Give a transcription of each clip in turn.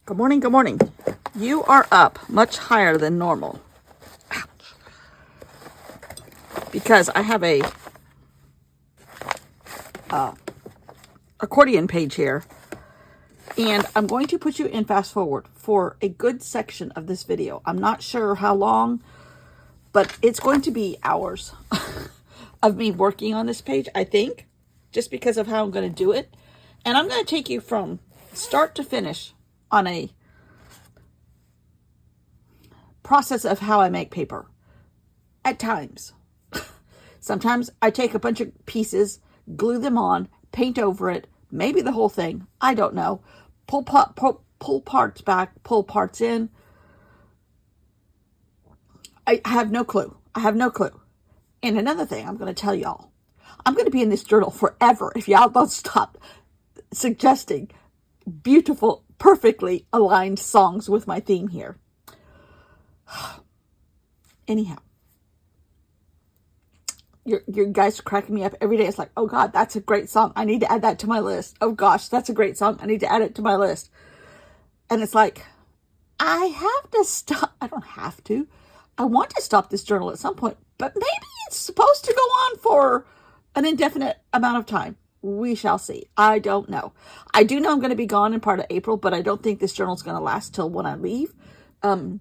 Good morning, good morning. You are up much higher than normal. Ouch. Because I have a accordion page here. And I'm going to put you in fast forward for a good section of this video. I'm not sure how long, but it's going to be hours of me working on this page, I think, just because of how I'm going to do it. And I'm going to take you from start to finish on a process of how I make paper. At times. Sometimes I take a bunch of pieces, glue them on, paint over it, maybe the whole thing, I don't know. Pull parts back, pull parts in. I have no clue. I have no clue. And another thing I'm going to tell y'all, I'm going to be in this journal forever if y'all don't stop suggesting beautiful, perfectly aligned songs with my theme here. Anyhow, you guys are cracking me up every day. It's like, oh God, that's a great song. I need to add that to my list. Oh gosh, that's a great song. I need to add it to my list. And it's like, I have to stop. I don't have to. I want to stop this journal at some point, but maybe it's supposed to go on for an indefinite amount of time. We shall see. I don't know. I do know I'm going to be gone in part of April, but I don't think this journal is going to last till when I leave. Who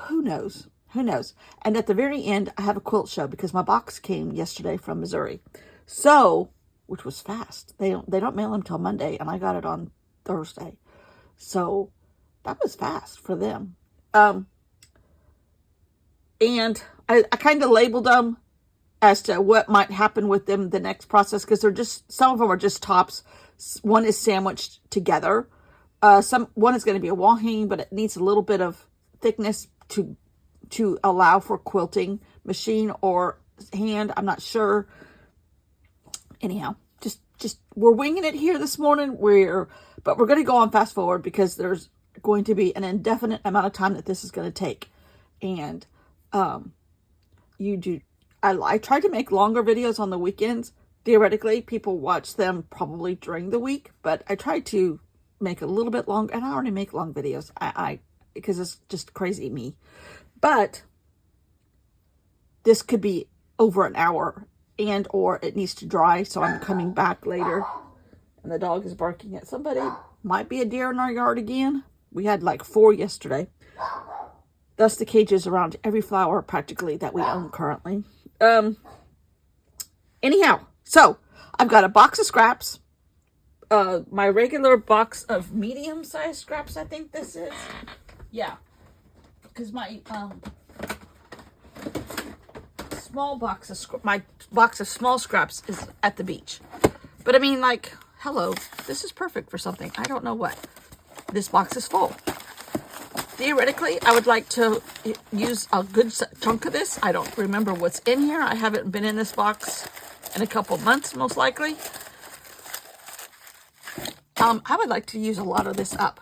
knows? Who knows? And at the very end, I have a quilt show because my box came yesterday from Missouri. So, which was fast. They don't mail them till Monday, and I got it on Thursday. So, that was fast for them. And I kind of labeled them as to what might happen with them the next process, because they're just, some of them are just tops. One is sandwiched together. One is going to be a wall hanging, but it needs a little bit of thickness to allow for quilting, machine or hand. I'm not sure. Anyhow, just we're winging it here this morning. But we're going to go on fast forward because there's going to be an indefinite amount of time that this is going to take. And I tried to make longer videos on the weekends. Theoretically, people watch them probably during the week, but I tried to make a little bit longer, and I already make long videos. Because it's just crazy me. But this could be over an hour, and or it needs to dry, so I'm coming back later. And the dog is barking at somebody. Might be a deer in our yard again. We had like 4 yesterday. Thus the cages around every flower practically that we own currently. Anyhow, so I've got a box of scraps. My regular box of medium-sized scraps, I think this is. Yeah, because my my box of small scraps is at the beach. But I mean, like, hello, this is perfect for something. I don't know what. This box is full. Theoretically, I would like to use a good chunk of this. I don't remember what's in here. I haven't been in this box in a couple months, most likely. I would like to use a lot of this up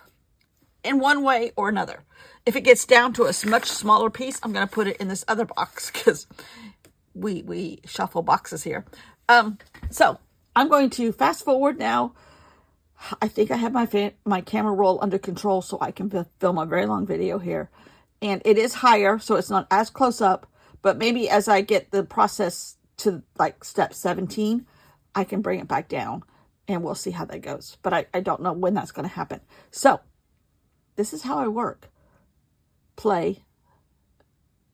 in one way or another. If it gets down to a much smaller piece, I'm going to put it in this other box because we shuffle boxes here. So I'm going to fast forward now. I think I have my camera roll under control so I can film a very long video here. And it is higher, so it's not as close up. But maybe as I get the process to like step 17, I can bring it back down. And we'll see how that goes. But I don't know when that's going to happen. So this is how I work. Play.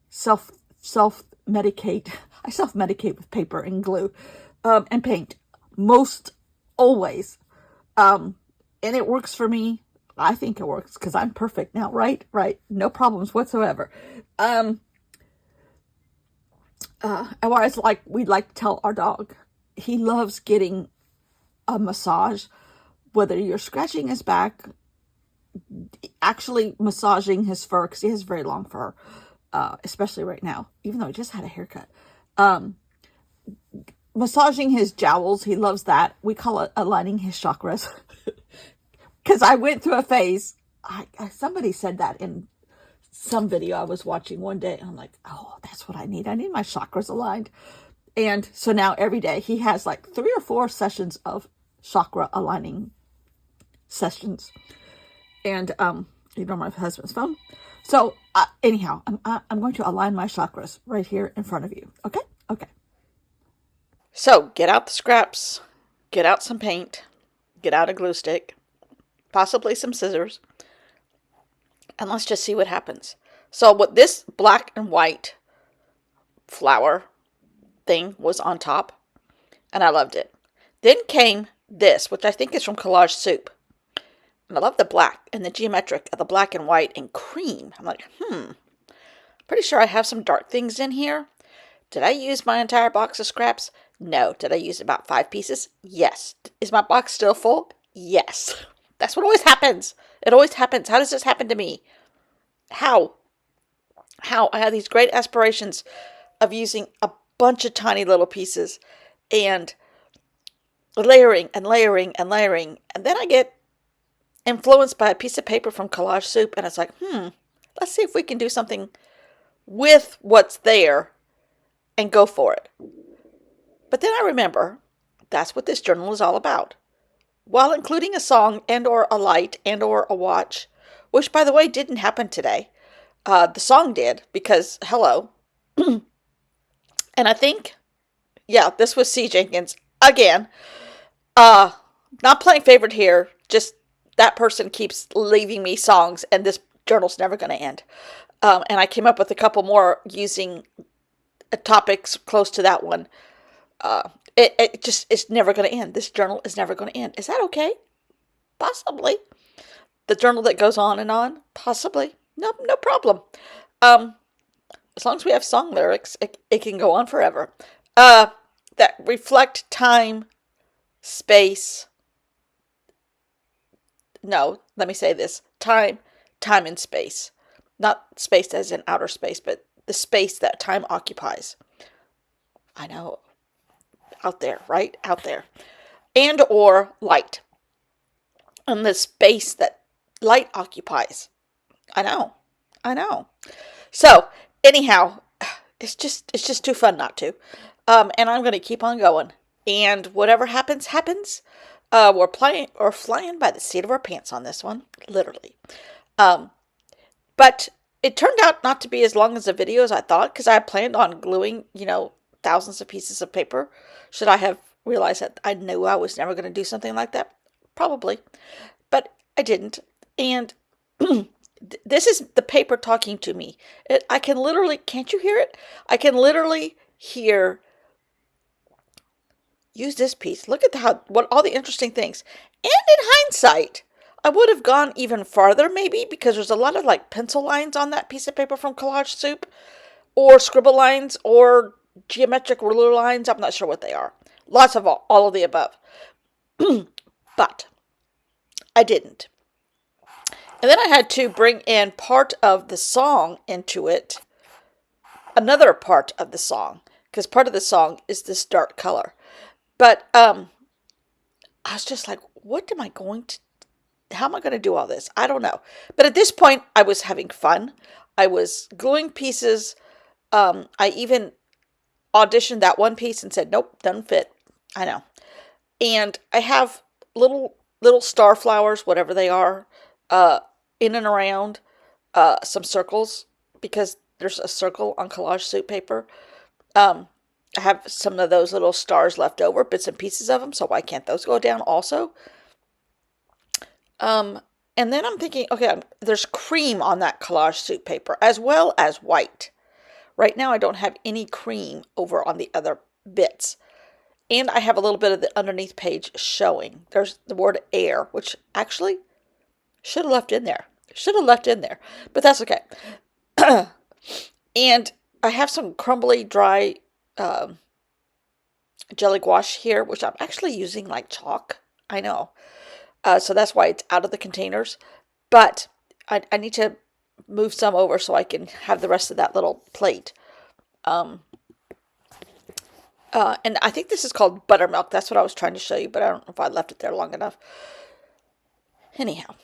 Self-medicate. I self-medicate with paper and glue. And paint. Most always. And it works for me. I think it works because I'm perfect now, right? Right. No problems whatsoever. Otherwise, we'd like to tell our dog, he loves getting a massage, whether you're scratching his back, actually massaging his fur, because he has very long fur, especially right now, even though he just had a haircut. Massaging his jowls, he loves that. We call it aligning his chakras. Because I went through a phase, somebody said that in some video I was watching one day, and I'm like, oh, that's what I need. I need my chakras aligned. And so now every day he has like 3 or 4 sessions of chakra aligning sessions. And ignore my husband's phone. So anyhow, I'm going to align my chakras right here in front of you. Okay? Okay. So get out the scraps, get out some paint, get out a glue stick, possibly some scissors, and let's just see what happens. So what this black and white flower thing was on top, and I loved it. Then came this, which I think is from Collage Soup. And I love the black and the geometric of the black and white and cream. I'm like, pretty sure I have some dark things in here. Did I use my entire box of scraps? No. Did I use about 5 pieces? Yes. Is my box still full? Yes. That's what always happens. It always happens. How does this happen to me? How? I have these great aspirations of using a bunch of tiny little pieces and layering and layering and layering. And then I get influenced by a piece of paper from Collage Soup. And it's like, let's see if we can do something with what's there and go for it. But then I remember that's what this journal is all about. While including a song and or a light and or a watch, which by the way didn't happen today. The song did because, hello. And I think, this was C. Jenkins again. Not playing favorite here, just that person keeps leaving me songs and this journal's never going to end. And I came up with a couple more using topics close to that one. It's never going to end. This journal is never going to end. Is that okay? Possibly. The journal that goes on and on? Possibly. No problem. As long as we have song lyrics, it can go on forever. That reflect time, space. No, let me say this. Time and space. Not space as in outer space, but the space that time occupies. I know. Out there, right? Out there. And or light. And the space that light occupies. I know. So, anyhow, it's just too fun not to. And I'm going to keep on going. And whatever happens. We're flying by the seat of our pants on this one. Literally. But it turned out not to be as long as the video as I thought, because I had planned on gluing, thousands of pieces of paper. Should I have realized that I knew I was never going to do something like that? Probably. But I didn't. And this is the paper talking to me. I can literally, can't you hear it? I can literally hear, use this piece. Look at what all the interesting things. And in hindsight, I would have gone even farther maybe, because there's a lot of like pencil lines on that piece of paper from Collage Soup, or scribble lines, or geometric ruler lines. I'm not sure what they are. Lots of all of the above. But I didn't. And then I had to bring in part of the song into it. Another part of the song. Because part of the song is this dark color. But I was just like, how am I going to do all this? I don't know. But at this point, I was having fun. I was gluing pieces. I even auditioned that one piece and said, nope, doesn't fit. I know. And I have little star flowers, whatever they are, in and around some circles, because there's a circle on Collage Soup paper. I have some of those little stars left over, bits and pieces of them, so why can't those go down also? And then I'm thinking, okay, there's cream on that Collage Soup paper, as well as white. Right now I don't have any cream over on the other bits. And I have a little bit of the underneath page showing. There's the word air, which actually should have left in there. But that's okay. And I have some crumbly, dry jelly gouache here, which I'm actually using like chalk. I know. So that's why it's out of the containers. But I need to move some over so I can have the rest of that little plate. And I think this is called buttermilk. That's what I was trying to show you, but I don't know if I left it there long enough. Anyhow,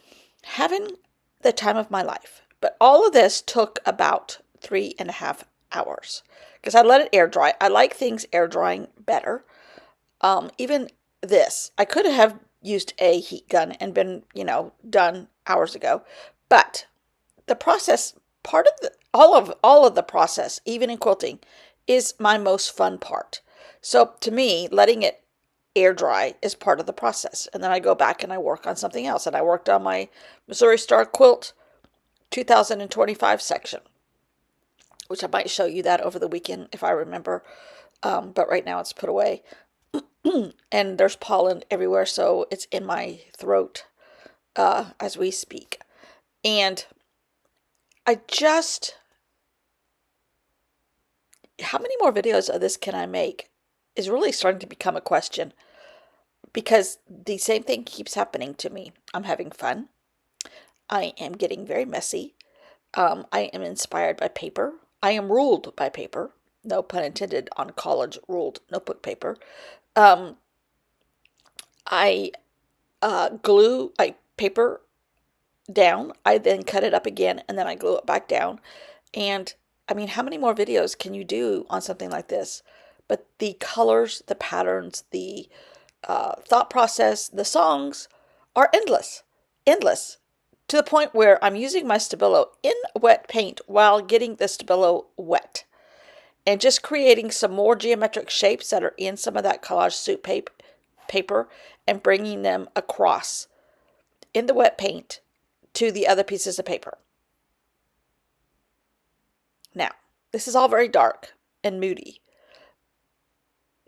having the time of my life. But all of this took about 3.5 hours because I let it air dry. I like things air drying better. Even this, I could have used a heat gun and been, done hours ago. But the process, part of all of the process, even in quilting, is my most fun part. So to me, letting it air dry is part of the process. And then I go back and I work on something else. And I worked on my Missouri Star Quilt 2025 section, which I might show you that over the weekend if I remember. But right now it's put away. And there's pollen everywhere, so it's in my throat as we speak. And I just, how many more videos of this can I make is really starting to become a question, because the same thing keeps happening to me. I'm having fun. I am getting very messy. I am inspired by paper. I am ruled by paper. No pun intended on college ruled notebook paper. Um, I glue paper down. I then cut it up again and then I glue it back down. And I mean, how many more videos can you do on something like this? But the colors, the patterns, the thought process, the songs are endless, endless, to the point where I'm using my Stabilo in wet paint while getting the Stabilo wet and just creating some more geometric shapes that are in some of that collage suit paper and bringing them across in the wet paint to the other pieces of paper. Now, this is all very dark and moody.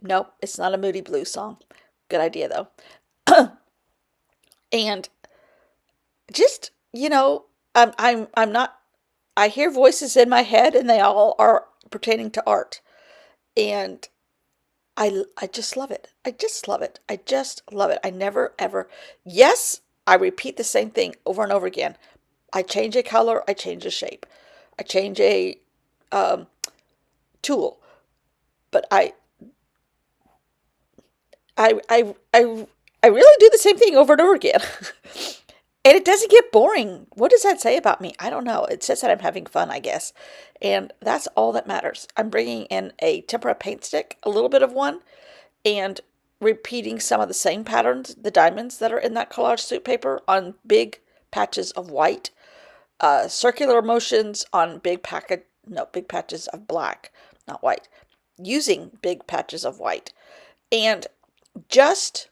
Nope, it's not a Moody Blues song. Good idea, though. And just, I'm not, I hear voices in my head and they all are pertaining to art. And I just love it. I just love it. I just love it. I never ever, yes, I repeat the same thing over and over again. I change a color, I change a shape, I change a tool, but I, I, I, I really do the same thing over and over again. And it doesn't get boring. What does that say about me? I don't know. It says that I'm having fun, I guess. And that's all that matters. I'm bringing in a tempera paint stick, a little bit of one, and repeating some of the same patterns, the diamonds that are in that collage suit paper, on big patches of white, circular motions on big patches of black, not white, using big patches of white, and just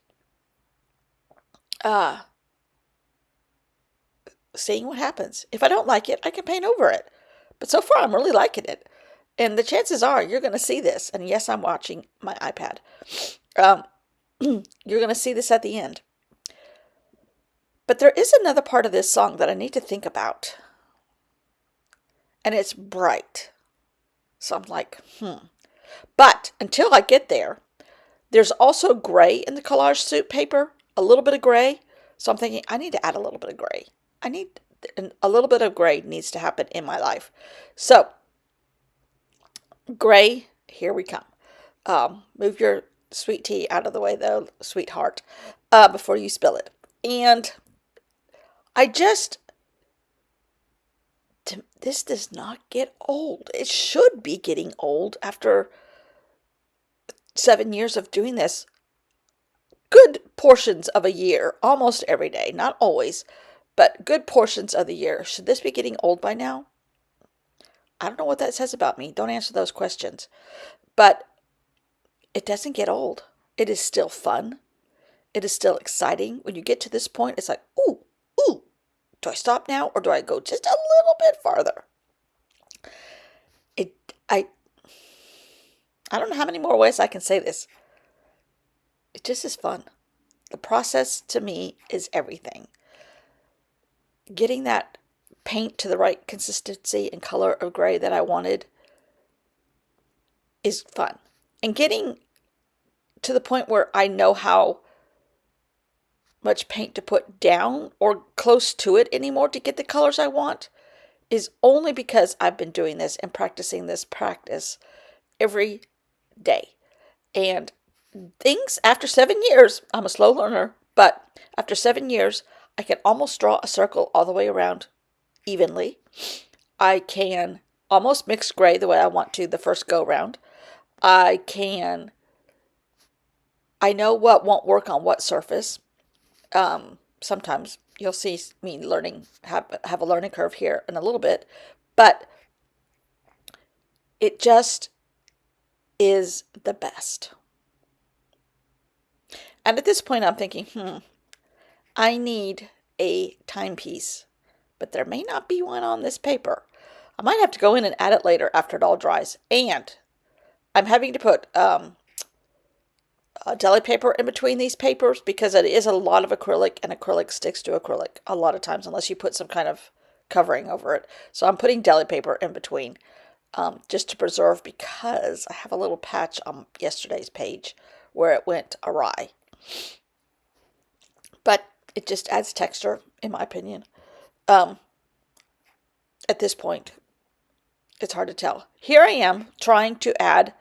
uh, seeing what happens. If I don't like it, I can paint over it. But so far, I'm really liking it. And the chances are you're going to see this. And yes, I'm watching my iPad. You're going to see this at the end. But there is another part of this song that I need to think about. And it's bright. So I'm like, But until I get there, there's also gray in the collage suit paper, a little bit of gray. So I'm thinking, I need to add a little bit of gray. A little bit of gray needs to happen in my life. So, gray, here we come. Move your sweet tea out of the way, though, sweetheart, before you spill it. And this does not get old. It should be getting old after 7 years of doing this. Good portions of a year, almost every day, not always, but good portions of the year. Should this be getting old by now? I don't know what that says about me. Don't answer those questions. But it doesn't get old. It is still fun. It is still exciting. When you get to this point, it's like, ooh, do I stop now or do I go just a little bit farther? I don't know how many more ways I can say this. It just is fun. The process to me is everything. Getting that paint to the right consistency and color of gray that I wanted is fun. And getting to the point where I know how much paint to put down or close to it anymore to get the colors I want is only because I've been doing this and practicing this practice every day. And things after 7 years, I'm a slow learner, but after 7 years, I can almost draw a circle all the way around evenly. I can almost mix gray the way I want to the first go round. I know what won't work on what surface. Sometimes, You'll see me have a learning curve here in a little bit, but it just is the best. And at this point, I'm thinking, I need a timepiece, but there may not be one on this paper. I might have to go in and add it later after it all dries. And I'm having to put deli paper in between these papers because it is a lot of acrylic, and acrylic sticks to acrylic a lot of times unless you put some kind of covering over it. So I'm putting deli paper in between just to preserve, because I have a little patch on yesterday's page where it went awry. But it just adds texture, in my opinion. At this point, it's hard to tell. Here I am trying to add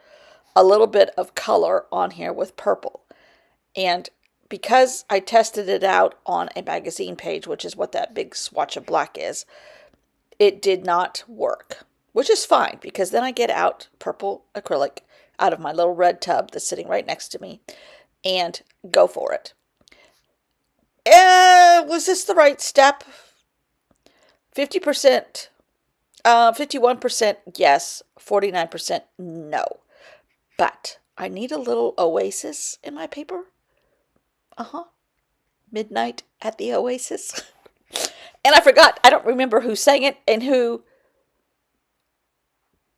a little bit of color on here with purple. And because I tested it out on a magazine page, which is what that big swatch of black is, it did not work, which is fine, because then I get out purple acrylic out of my little red tub that's sitting right next to me and go for it. Was this the right step? 50%, 51% yes, 49% no. But I need a little oasis in my paper. Midnight at the Oasis. And I forgot, I don't remember who sang it and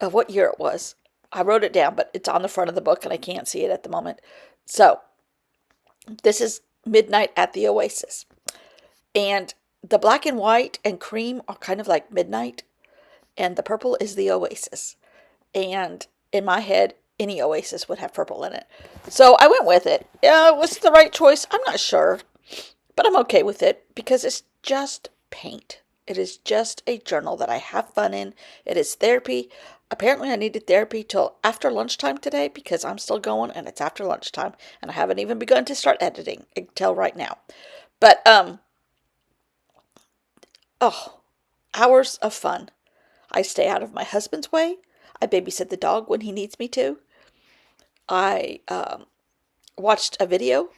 what year it was. I wrote it down, but it's on the front of the book and I can't see it at the moment. So, this is Midnight at the Oasis. And the black and white and cream are kind of like midnight, and the purple is the oasis. And in my head, any oasis would have purple in it. So I went with it. Was it the right choice? I'm not sure, but I'm okay with it because it's just paint. It is just a journal that I have fun in. It is therapy. Apparently I needed therapy till after lunchtime today because I'm still going and it's after lunchtime and I haven't even begun to start editing until right now. But, hours of fun. I stay out of my husband's way. I babysit the dog when he needs me to. I watched a video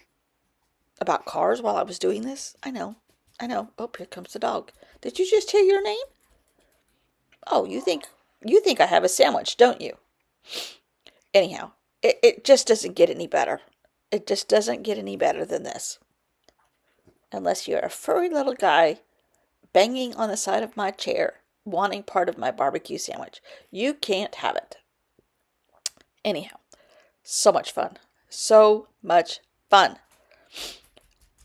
about cars while I was doing this. I know. Oh, here comes the dog. Did you just hear your name? Oh, you think I have a sandwich, don't you? Anyhow, it just doesn't get any better. It just doesn't get any better than this. Unless you're a furry little guy banging on the side of my chair, wanting part of my barbecue sandwich. You can't have it. Anyhow, so much fun. So much fun.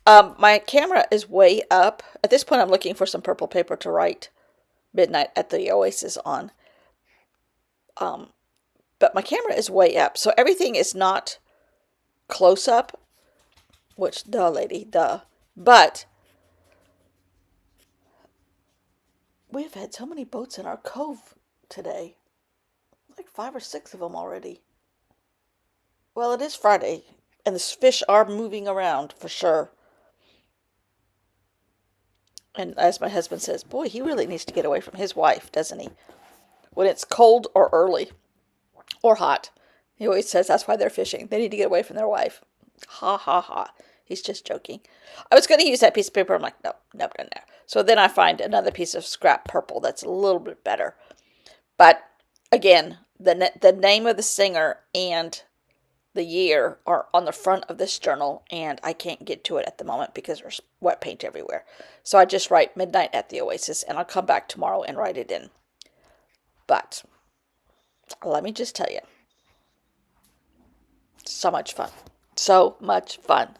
My camera is way up. At this point, I'm looking for some purple paper to write Midnight at the Oasis on. But my camera is way up, so everything is not close up, which, but we've had so many boats in our cove today. Like 5 or 6 of them already. Well, it is Friday, and the fish are moving around for sure. And as my husband says, boy, he really needs to get away from his wife, doesn't he? When it's cold or early or hot. He always says that's why they're fishing. They need to get away from their wife. Ha, ha, ha. He's just joking. I was going to use that piece of paper. I'm like, no. So then I find another piece of scrap purple that's a little bit better. But again, the name of the singer and the year are on the front of this journal, and I can't get to it at the moment because there's wet paint everywhere. So I just write Midnight at the Oasis, and I'll come back tomorrow and write it in. But let me just tell you, so much fun. So much fun.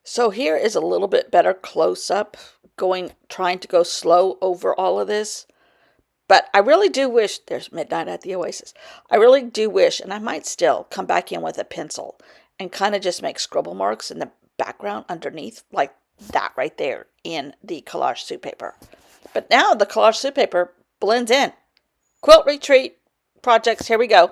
So here is a little bit better close-up, trying to go slow over all of this. But I really do wish, there's Midnight at the Oasis. I really do wish, and I might still come back in with a pencil and kind of just make scribble marks in the background underneath, like that right there in the collage soup paper. But now the collage soup paper blends in. Quilt retreat projects, here we go.